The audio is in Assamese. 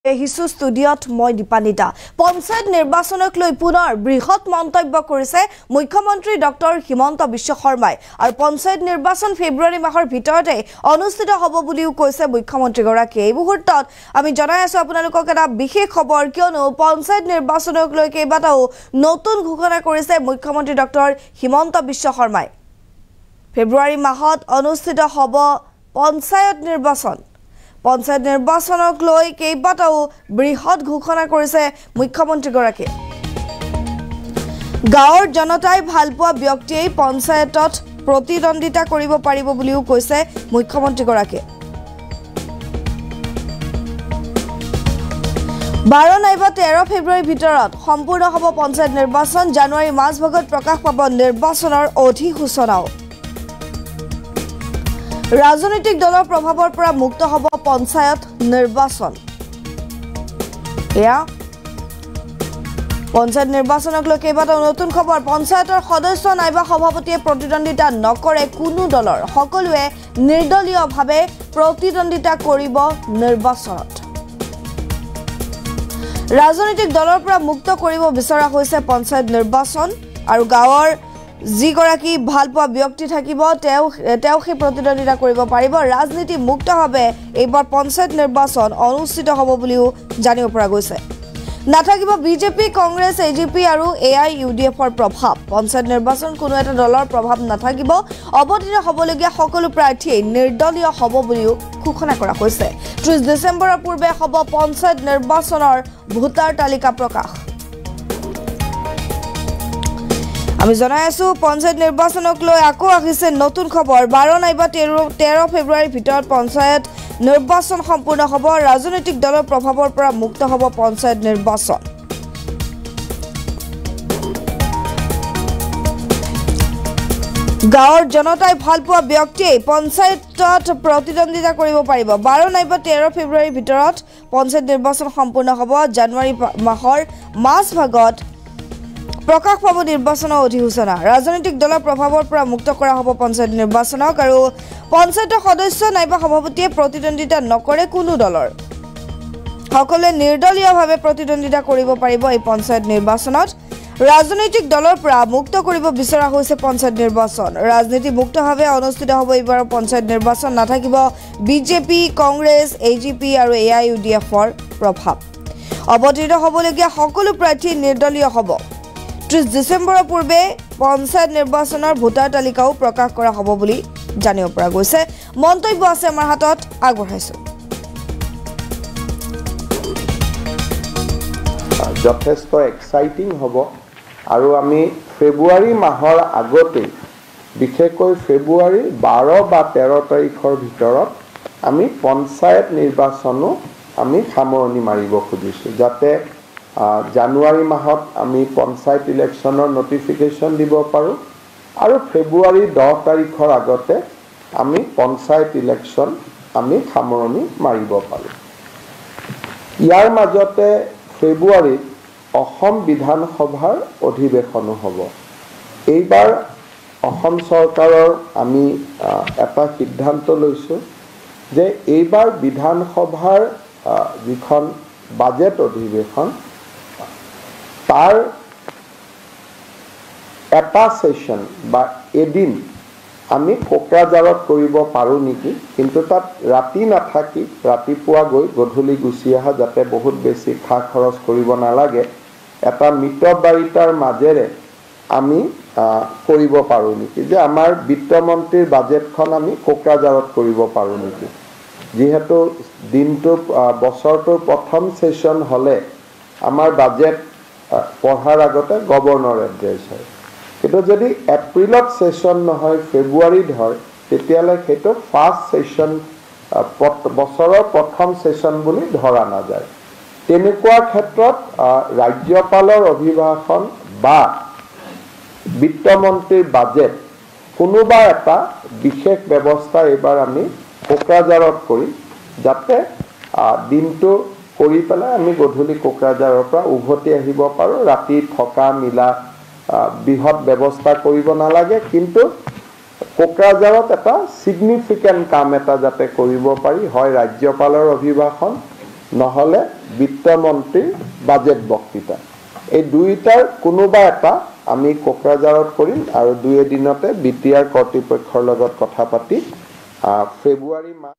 হিসু ষ্টুডিঅ'ত মই দীপানিতা পঞ্চায়ত নিৰ্বাচনক লৈ পুনৰ বৃহৎ মন্তব্য কৰিছে মুখ্যমন্ত্ৰী ডক্টৰ হিমন্ত বিশ্ব শৰ্মাই আৰু পঞ্চায়ত নিৰ্বাচন ফেব্ৰুৱাৰী মাহৰ ভিতৰতে অনুষ্ঠিত হ'ব বুলিও কৈছে মুখ্যমন্ত্ৰী গৰাকীয়ে। এই মুহূৰ্তত আমি জনাই আছো আপোনালোকক এটা বিশেষ খবৰ, কিয়নো পঞ্চায়ত নিৰ্বাচনক লৈ কেইবাটাও নতুন ঘোষণা কৰিছে মুখ্যমন্ত্ৰী ডক্টৰ হিমন্ত বিশ্ব শৰ্মাই। ফেব্ৰুৱাৰী মাহত অনুষ্ঠিত হ'ব পঞ্চায়ত নিৰ্বাচন। পঞ্চায়ত নিৰ্বাচনক লৈ কেইবাটাও বৃহৎ ঘোষণা কৰিছে মুখ্যমন্ত্ৰীগৰাকীয়ে। গাঁৱৰ জনতাই ভালপোৱা ব্যক্তিয়ে পঞ্চায়তত প্ৰতিদ্বন্দ্বিতা কৰিব পাৰিব বুলিও কৈছে মুখ্যমন্ত্ৰীগৰাকীয়ে। 12 নাইবা 13 ফেব্ৰুৱাৰীৰ ভিতৰত সম্পূৰ্ণ হ'ব পঞ্চায়ত নিৰ্বাচন। জানুৱাৰীৰ মাজভাগত প্ৰকাশ পাব নিৰ্বাচনৰ অধিসূচনাও। ৰাজনৈতিক দলৰ প্ৰভাৱৰ পৰা মুক্ত হ'ব পঞ্চায়ত নিৰ্বাচন। পঞ্চায়ত নিৰ্বাচনক লৈ কেইবাটাও নতুন খবৰ। পঞ্চায়তৰ সদস্য নাইবা সভাপতিয়ে প্ৰতিদ্বন্দ্বিতা নকৰে কোনো দলৰ, সকলোৱে নিৰ্দলীয়ভাৱে প্ৰতিদ্বন্দ্বিতা কৰিব নিৰ্বাচনত। ৰাজনৈতিক দলৰ পৰা মুক্ত কৰিব বিচৰা হৈছে পঞ্চায়ত নিৰ্বাচন আৰু গাঁৱৰ যিগৰাকী ভালপোৱা ব্যক্তি থাকিব তেওঁ সেই প্ৰতিদ্বন্দ্বিতা কৰিব পাৰিব। ৰাজনীতি মুক্তভাৱে এইবাৰ পঞ্চায়ত নিৰ্বাচন অনুষ্ঠিত হ'ব বুলিও জানিব পৰা গৈছে। নাথাকিব বিজেপি, কংগ্ৰেছ, এজিপি আৰু AIUDFৰ প্ৰভাৱ। পঞ্চায়ত নিৰ্বাচন কোনো এটা দলৰ প্ৰভাৱ নাথাকিব। অৱতীৰ্ণ হ'বলগীয়া সকলো প্ৰাৰ্থীয়ে নিৰ্দলীয় হ'ব বুলিও ঘোষণা কৰা হৈছে। 30 ডিচেম্বৰৰ পূৰ্বে হ'ব পঞ্চায়ত নিৰ্বাচনৰ ভোটাৰ তালিকা প্ৰকাশ। আমি জনাই আছো পঞ্চায়ত নিৰ্বাচনক লৈ আকৌ আহিছে নতুন খবৰ। 12 নাইবা 13 ফেব্ৰুৱাৰীৰ ভিতৰত পঞ্চায়ত নিৰ্বাচন সম্পূৰ্ণ হ'ব। ৰাজনৈতিক দলৰ প্ৰভাৱৰ পৰা মুক্ত হ'ব পঞ্চায়ত নিৰ্বাচন। গাঁৱৰ জনতাই ভালপোৱা ব্যক্তিয়ে পঞ্চায়তত প্ৰতিদ্বন্দ্বিতা কৰিব পাৰিব। 12 নাইবা 13 ফেব্ৰুৱাৰীৰ ভিতৰত পঞ্চায়ত নিৰ্বাচন সম্পূৰ্ণ হ'ব। জানুৱাৰী মাহৰ মাজভাগত প্ৰকাশ পাব নিৰ্বাচনৰ অধিসূচনা। ৰাজনৈতিক দলৰ প্ৰভাৱৰ পৰা মুক্ত কৰা হ'ব পঞ্চায়ত নিৰ্বাচনক আৰু পঞ্চায়তৰ সদস্য নাইবা সভাপতিয়ে প্ৰতিদ্বন্দ্বিতা নকৰে কোনো দলৰ, সকলোৱে নিৰ্দলীয়ভাৱে প্ৰতিদ্বন্দ্বিতা কৰিব পাৰিব এই পঞ্চায়ত নিৰ্বাচনত। ৰাজনৈতিক দলৰ পৰা মুক্ত কৰিব বিচৰা হৈছে পঞ্চায়ত নিৰ্বাচন। ৰাজনীতি মুক্তভাৱে অনুষ্ঠিত হ'ব এইবাৰৰ পঞ্চায়ত নিৰ্বাচন। নাথাকিব বিজেপি, কংগ্ৰেছ, AGP আৰু AIUDFৰ প্ৰভাৱ। অৱতীৰ্ণ হ'বলগীয়া সকলো প্ৰাৰ্থী নিৰ্দলীয় হ'ব। 30 ডিচেম্বৰৰ পূৰ্বে পঞ্চায়ত নিৰ্বাচনৰ ভোটাৰ তালিকাও প্ৰকাশ কৰা হ'ব বুলি জানিব পৰা গৈছে। মন্তব্য আছে আমাৰ হাতত, আগবঢ়াইছো। যথেষ্ট এক্সাইটিং হ'ব আৰু আমি ফেব্ৰুৱাৰী মাহৰ আগতে, বিশেষকৈ ফেব্ৰুৱাৰী 12 বা 13 তাৰিখৰ ভিতৰত আমি পঞ্চায়ত নিৰ্বাচনো আমি সামৰণি মাৰিব খুজিছোঁ, যাতে জানুৱাৰী মাহত আমি পঞ্চায়ত ইলেকশ্যনৰ নটিফিকেশ্যন দিব পাৰোঁ আৰু ফেব্ৰুৱাৰী 10 তাৰিখৰ আগতে আমি পঞ্চায়ত ইলেকশ্যন আমি সামৰণি মাৰিব পাৰোঁ। ইয়াৰ মাজতে ফেব্ৰুৱাৰীত অসম বিধানসভাৰ অধিৱেশনো হ'ব। এইবাৰ অসম চৰকাৰৰ আমি এটা সিদ্ধান্ত লৈছোঁ যে এইবাৰ বিধানসভাৰ যিখন বাজেট অধিৱেশন তাৰ এটা সেশন বা এদিন আমি কোকৰাঝাৰত কৰিব পাৰোঁ নেকি, কিন্তু তাত ৰাতি নাথাকি ৰাতিপুৱা গৈ গধূলি গুচি অহা, যাতে বহুত বেছি খা খৰচ কৰিব নালাগে, এটা মিতব্যয়িতাৰ মাজেৰে আমি কৰিব পাৰোঁ নেকি, যে আমাৰ বিত্তমন্ত্ৰীৰ বাজেটখন আমি কোকৰাঝাৰত কৰিব পাৰোঁ নেকি। যিহেতু দিনটো বছৰটোৰ প্ৰথম সেশন হ'লে আমাৰ বাজেট পঢ়াৰ আগতে গভৰ্ণৰ এড্ৰেছ হয়, কিন্তু যদি এপ্ৰিলত সেশন নহয় ফেব্ৰুৱাৰীত হয় তেতিয়াহ'লে সেইটো ফাৰ্ষ্ট সেশন, বছৰৰ প্ৰথম সেশন বুলি ধৰা নাযায়। তেনেকুৱা ক্ষেত্ৰত ৰাজ্যপালৰ অভিভাষণ বা বিত্তমন্ত্ৰীৰ বাজেট কোনোবা এটা বিশেষ ব্যৱস্থা এইবাৰ আমি কোকৰাঝাৰত কৰি, যাতে দিনটো কৰি পেলাই আমি গধূলি কোকৰাঝাৰৰ পৰা উভতি আহিব পাৰোঁ। ৰাতি থকা মিলা বৃহৎ ব্যৱস্থা কৰিব নালাগে, কিন্তু কোকৰাঝাৰত এটা সিগনিফিকেন্ট কাম এটা যাতে কৰিব পাৰি, হয় ৰাজ্যপালৰ অভিভাষণ নহ'লে বিত্তমন্ত্ৰীৰ বাজেট বক্তৃতা এই দুইটাৰ কোনোবা এটা আমি কোকৰাঝাৰত কৰিম আৰু 2 এদিনতে BTR কৰ্তৃপক্ষৰ লগত কথা পাতি ফেব্ৰুৱাৰী মাহ